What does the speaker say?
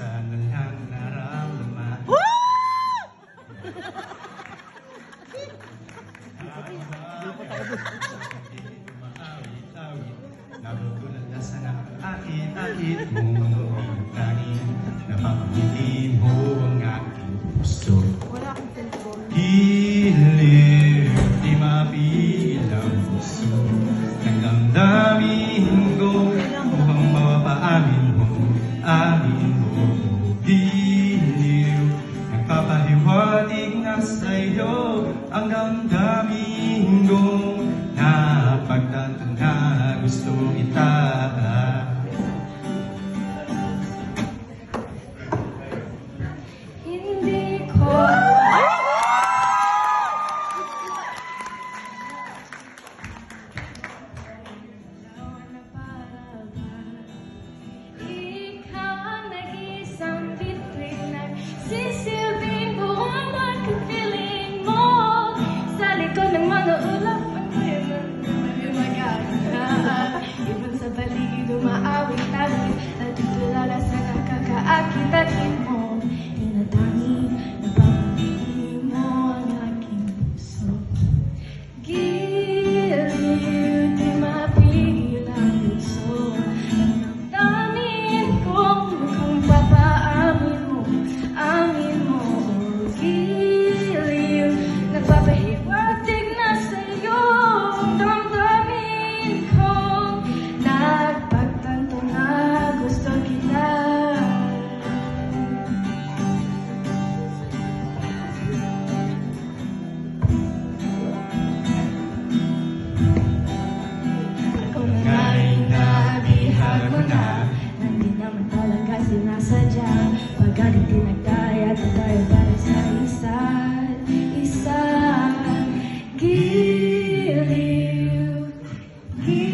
isa na lang naramdaman. Nagugulat na sa nakakakit-akit mong tanging napapangiti mo ang aking puso. Wala akong cellphone. Giliw, di mapigil ang puso. Nagdamdamin ko, mukhang mapapaamin mo, amin mo. Giliw, nagpapahiwatig na sa'yo ang damdamin ko. Napagtanto na gusto kita. Hindi ko ikaw ang nag-isang bituin na sisilbing buwan at kapiling mo. Sa likod ng mga ulap ako'y magagawa. Ibon sa paligid umaawit-awit at tutulala sa nakakaakit-akit mo. Tinatangi, napapagiging mo ang aking puso. Giliw, di mapigil ang puso. Damdamin kong mukhang papaamin mo, amin mo. Giliw, nagpapahiwatig na sa'yo ang damdamin ko. Nagpagtanto na gusto kita. Kung nga'y nabihag mo na, hindi naman talaga sinasadya. Pagkat tinagdaya na tayo para sa isa't isa. Giliw, giliw.